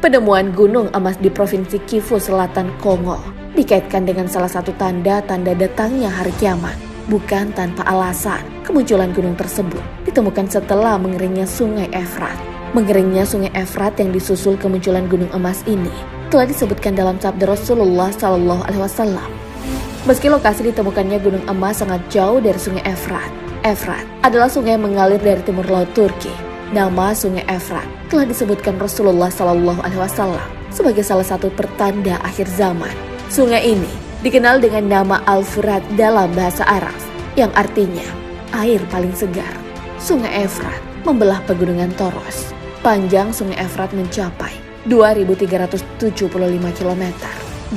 Penemuan gunung emas di Provinsi Kivu Selatan Kongo dikaitkan dengan salah satu tanda-tanda datangnya hari kiamat. Bukan tanpa alasan, kemunculan gunung tersebut ditemukan setelah mengeringnya Sungai Efrat. Mengeringnya Sungai Efrat yang disusul kemunculan gunung emas ini telah disebutkan dalam sabda Rasulullah SAW. Meski lokasi ditemukannya gunung emas sangat jauh dari Sungai Efrat, Efrat adalah sungai yang mengalir dari timur laut Turki. Nama Sungai Efrat telah disebutkan Rasulullah SAW sebagai salah satu pertanda akhir zaman. Sungai ini dikenal dengan nama Al-Furat dalam bahasa Arab, yang artinya air paling segar. Sungai Efrat membelah pegunungan Toros. Panjang Sungai Efrat mencapai 2.375 km.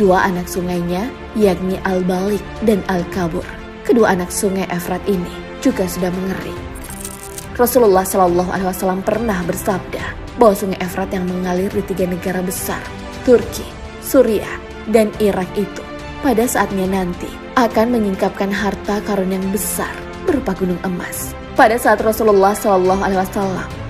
Dua anak sungainya, yakni Al-Balik dan Al-Kabur. Kedua anak Sungai Efrat ini juga sudah mengering. Rasulullah SAW pernah bersabda bahwa Sungai Efrat yang mengalir di 3 negara besar, Turki, Suriah, dan Irak itu, pada saatnya nanti akan menyingkapkan harta karun yang besar berupa gunung emas. Pada saat Rasulullah SAW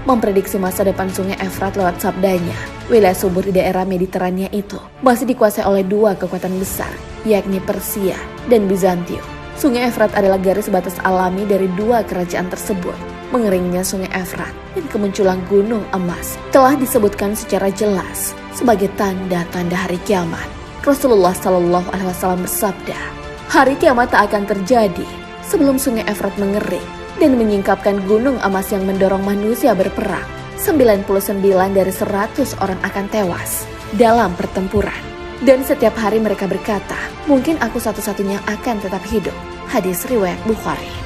memprediksi masa depan Sungai Efrat lewat sabdanya, wilayah subur di daerah Mediterania itu masih dikuasai oleh 2 kekuatan besar, yakni Persia dan Bizantium. Sungai Efrat adalah garis batas alami dari 2 kerajaan tersebut. Mengeringnya Sungai Efrat dan kemunculan gunung emas telah disebutkan secara jelas sebagai tanda-tanda hari kiamat. Rasulullah SAW bersabda, hari kiamat tak akan terjadi sebelum Sungai Efrat mengering dan menyingkapkan gunung emas yang mendorong manusia berperang. 99 dari 100 orang akan tewas dalam pertempuran. Dan setiap hari mereka berkata, mungkin aku satu-satunya akan tetap hidup. Hadis riwayat Bukhari.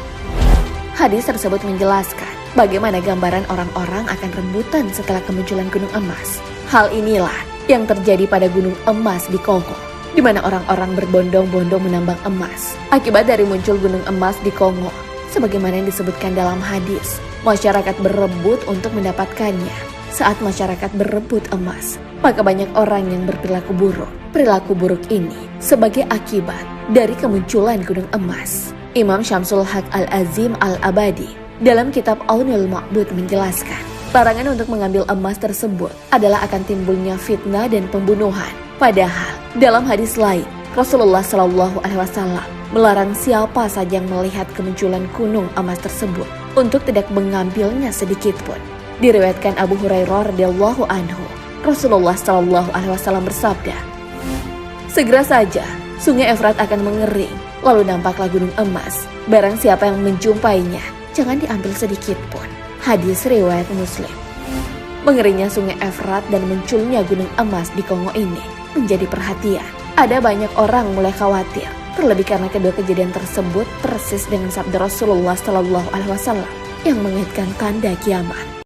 Hadis tersebut menjelaskan bagaimana gambaran orang-orang akan rebutan setelah kemunculan gunung emas. Hal inilah yang terjadi pada gunung emas di Kongo, di mana orang-orang berbondong-bondong menambang emas. Akibat dari muncul gunung emas di Kongo, sebagaimana yang disebutkan dalam hadis, masyarakat berebut untuk mendapatkannya. Saat masyarakat berebut emas, maka banyak orang yang berperilaku buruk. Perilaku buruk ini sebagai akibat dari kemunculan gunung emas. Imam Syamsul Haq Al-Azim Al-Abadi dalam kitab Aunul Ma'bud menjelaskan, larangan untuk mengambil emas tersebut adalah akan timbulnya fitnah dan pembunuhan. Padahal dalam hadis lain, Rasulullah SAW melarang siapa saja yang melihat kemunculan gunung emas tersebut untuk tidak mengambilnya sedikit pun. Diriwayatkan Abu Hurairah radhiyallahu anhu, Rasulullah SAW bersabda, segera saja Sungai Efrat akan mengering, lalu nampaklah gunung emas. Barang siapa yang menjumpainya, jangan diambil sedikit pun. Hadis riwayat Muslim. Mengeringnya Sungai Efrat dan munculnya gunung emas di Kongo ini menjadi perhatian. Ada banyak orang mulai khawatir, terlebih karena kedua kejadian tersebut persis dengan sabda Rasulullah SAW yang mengaitkan tanda kiamat.